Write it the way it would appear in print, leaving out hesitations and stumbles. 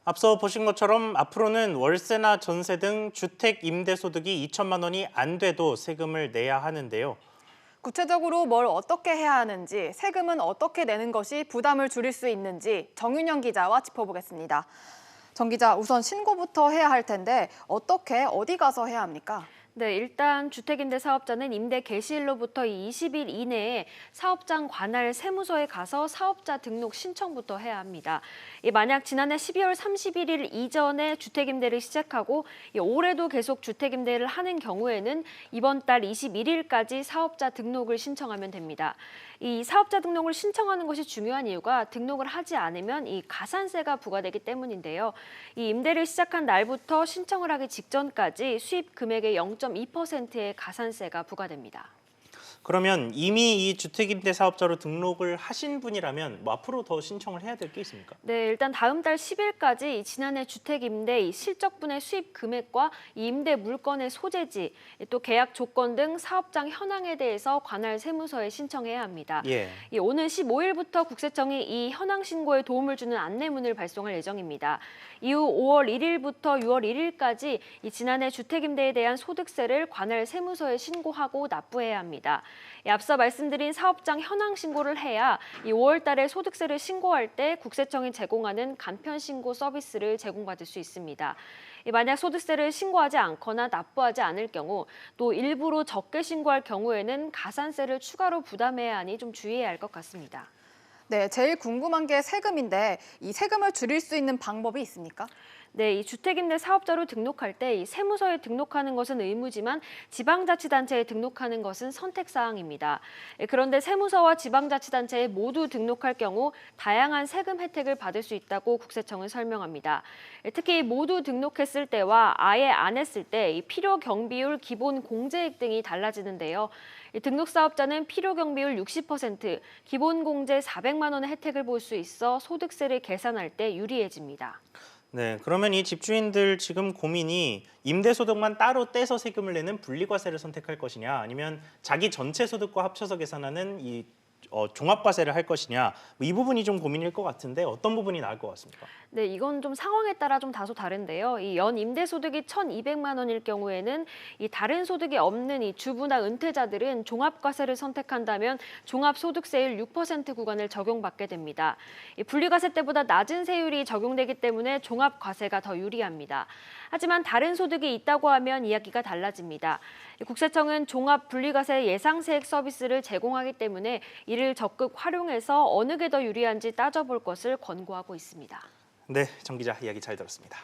앞서 보신 것처럼 앞으로는 월세나 전세 등 주택 임대 소득이 2천만 원이 안 돼도 세금을 내야 하는데요. 구체적으로 뭘 어떻게 해야 하는지, 세금은 어떻게 내는 것이 부담을 줄일 수 있는지 정윤영 기자와 짚어보겠습니다. 정 기자, 우선 신고부터 해야 할 텐데 어떻게 어디 가서 해야 합니까? 네, 일단 주택임대 사업자는 임대 개시일로부터 20일 이내에 사업장 관할 세무서에 가서 사업자 등록 신청부터 해야 합니다. 만약 지난해 12월 31일 이전에 주택임대를 시작하고 올해도 계속 주택임대를 하는 경우에는 이번 달 21일까지 사업자 등록을 신청하면 됩니다. 이 사업자 등록을 신청하는 것이 중요한 이유가 등록을 하지 않으면 이 가산세가 부과되기 때문인데요. 이 임대를 시작한 날부터 신청을 하기 직전까지 수입 금액의 0.2%의 가산세가 부과됩니다. 그러면 이미 이 주택임대 사업자로 등록을 하신 분이라면 앞으로 더 신청을 해야 될 게 있습니까? 네, 일단 다음 달 10일까지 지난해 주택임대 실적분의 수입 금액과 임대 물건의 소재지, 또 계약 조건 등 사업장 현황에 대해서 관할 세무서에 신청해야 합니다. 예. 오는 15일부터 국세청이 이 현황 신고에 도움을 주는 안내문을 발송할 예정입니다. 이후 5월 1일부터 6월 1일까지 지난해 주택임대에 대한 소득세를 관할 세무서에 신고하고 납부해야 합니다. 앞서 말씀드린 사업장 현황 신고를 해야 5월 달에 소득세를 신고할 때 국세청이 제공하는 간편 신고 서비스를 제공받을 수 있습니다. 만약 소득세를 신고하지 않거나 납부하지 않을 경우 또 일부러 적게 신고할 경우에는 가산세를 추가로 부담해야 하니 좀 주의해야 할 것 같습니다. 네, 제일 궁금한 게 세금인데 이 세금을 줄일 수 있는 방법이 있습니까? 네, 이 주택임대 사업자로 등록할 때 이 세무서에 등록하는 것은 의무지만 지방자치단체에 등록하는 것은 선택사항입니다. 그런데 세무서와 지방자치단체에 모두 등록할 경우 다양한 세금 혜택을 받을 수 있다고 국세청은 설명합니다. 특히 모두 등록했을 때와 아예 안 했을 때 이 필요경비율, 기본 공제액 등이 달라지는데요. 등록 사업자는 필요경비율 60%, 기본 공제 400만 원의 혜택을 볼 수 있어 소득세를 계산할 때 유리해집니다. 네, 그러면 이 집주인들 지금 고민이 임대소득만 따로 떼서 세금을 내는 분리과세를 선택할 것이냐, 아니면 자기 전체 소득과 합쳐서 계산하는 이 종합과세를 할 것이냐, 이 부분이 좀 고민일 것 같은데 어떤 부분이 나을 것 같습니까? 네, 이건 좀 상황에 따라 좀 다소 다른데요. 이 연 임대 소득이 1,200만 원일 경우에는 이 다른 소득이 없는 이 주부나 은퇴자들은 종합과세를 선택한다면 종합소득세율 6% 구간을 적용받게 됩니다. 이 분리과세 때보다 낮은 세율이 적용되기 때문에 종합과세가 더 유리합니다. 하지만 다른 소득이 있다고 하면 이야기가 달라집니다. 국세청은 종합분리과세 예상세액 서비스를 제공하기 때문에 이를 적극 활용해서 어느 게 더 유리한지 따져볼 것을 권고하고 있습니다. 네, 정 기자 이야기 잘 들었습니다.